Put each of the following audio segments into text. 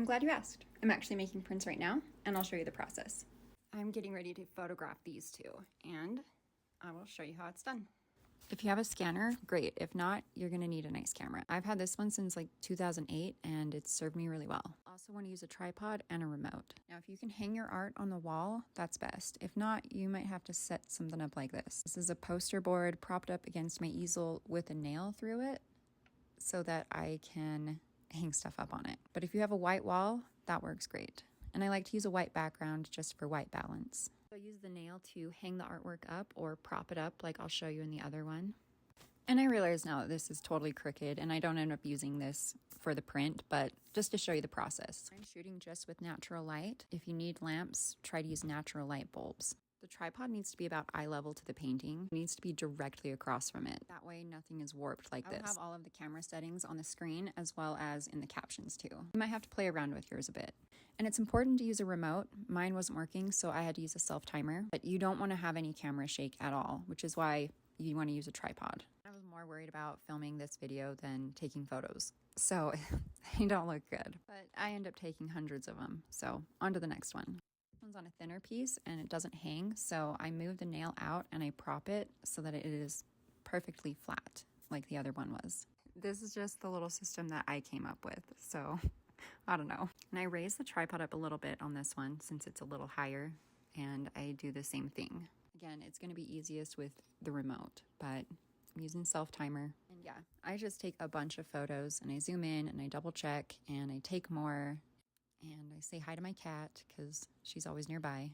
glad you asked. I'm actually making prints right now, and I'll show you the process. I'm getting ready to photograph these two, and I will show you how it's done. If you have a scanner, great. If not, you're gonna need a nice camera. I've had this one since like 2008, and it's served me really well. Also want to use a tripod and a remote. Now, if you can hang your art on the wall, that's best. If not, you might have to set something up like this. This is a poster board propped up against my easel with a nail through it so that I can hang stuff up on it. But if you have a white wall, that works great. And I like to use a white background just for white balance. So I use the nail to hang the artwork up or prop it up like I'll show you in the other one. And I realize now that this is totally crooked and I don't end up using this for the print, but just to show you the process. I'm shooting just with natural light. If you need lamps, try to use natural light bulbs. The tripod needs to be about eye level to the painting. It needs to be directly across from it. That way nothing is warped like this. I have all of the camera settings on the screen as well as in the captions too. You might have to play around with yours a bit. And it's important to use a remote. Mine wasn't working, so I had to use a self-timer. But you don't want to have any camera shake at all, which is why you want to use a tripod. I was more worried about filming this video than taking photos, so they don't look good. But I end up taking hundreds of them, so on to the next one. This one's on a thinner piece and it doesn't hang, so I move the nail out and I prop it so that it is perfectly flat like the other one was. This is just the little system that I came up with, so I don't know. And I raise the tripod up a little bit on this one since it's a little higher, and I do the same thing. Again, it's going to be easiest with the remote, but I'm using self-timer. And yeah, I just take a bunch of photos and I zoom in and I double check and I take more and I say hi to my cat because she's always nearby.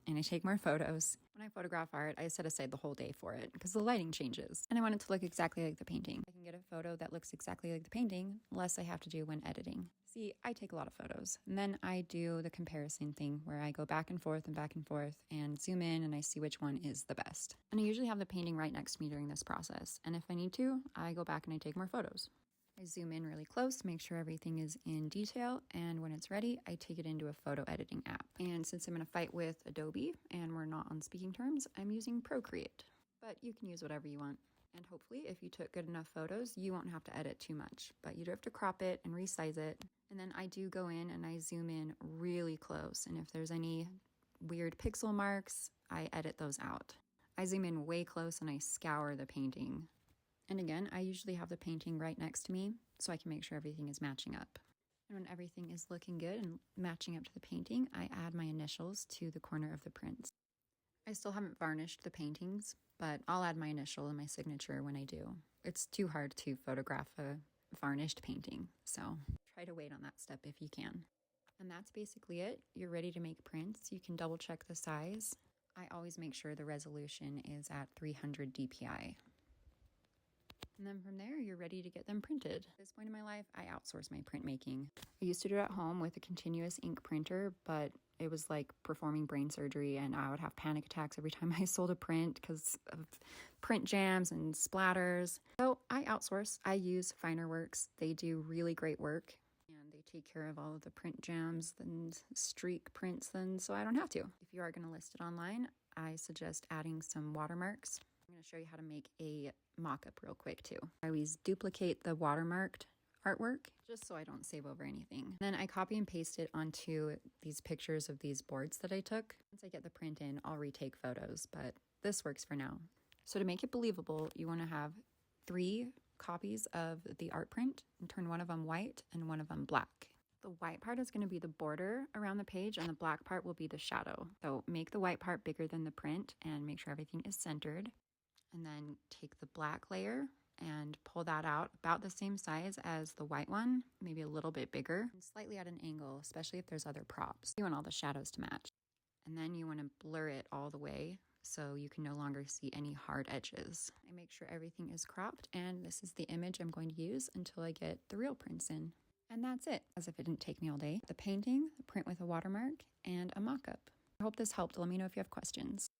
And I take more photos. When I photograph art, I set aside the whole day for it because the lighting changes and I want it to look exactly like the painting. I can get a photo that looks exactly like the painting, less I have to do when editing. See, I take a lot of photos and then I do the comparison thing where I go back and forth and zoom in and I see which one is the best. And I usually have the painting right next to me during this process. And if I need to, I go back and I take more photos. I zoom in really close, make sure everything is in detail, and when it's ready, I take it into a photo editing app. And since I'm in a fight with Adobe and we're not on speaking terms, I'm using Procreate. But you can use whatever you want. And hopefully, if you took good enough photos, you won't have to edit too much. But you do have to crop it and resize it. And then I do go in and I zoom in really close. And if there's any weird pixel marks, I edit those out. I zoom in way close and I scour the painting. And again, I usually have the painting right next to me so I can make sure everything is matching up. And when everything is looking good and matching up to the painting, I add my initials to the corner of the prints. I still haven't varnished the paintings, but I'll add my initial and my signature when I do. It's too hard to photograph a varnished painting, so try to wait on that step if you can. And that's basically it. You're ready to make prints. You can double check the size. I always make sure the resolution is at 300 dpi. And then from there, you're ready to get them printed. At this point in my life, I outsource my printmaking. I used to do it at home with a continuous ink printer, but it was like performing brain surgery and I would have panic attacks every time I sold a print because of print jams and splatters. So I outsource. I use Finer Works. They do really great work and they take care of all of the print jams and streak prints then, so I don't have to. If you are going to list it online, I suggest adding some watermarks. I'm going to show you how to make a mock-up real quick too. I always duplicate the watermarked artwork just so I don't save over anything. Then I copy and paste it onto these pictures of these boards that I took. Once I get the print in, I'll retake photos, but this works for now. So to make it believable, you want to have 3 copies of the art print and turn one of them white and one of them black. The white part is going to be the border around the page and the black part will be the shadow. So make the white part bigger than the print and make sure everything is centered. And then take the black layer and pull that out about the same size as the white one, maybe a little bit bigger, and slightly at an angle, especially if there's other props. You want all the shadows to match. And then you want to blur it all the way so you can no longer see any hard edges. I make sure everything is cropped, and this is the image I'm going to use until I get the real prints in. And that's it, as if it didn't take me all day. The painting, the print with a watermark, and a mock-up. I hope this helped. Let me know if you have questions.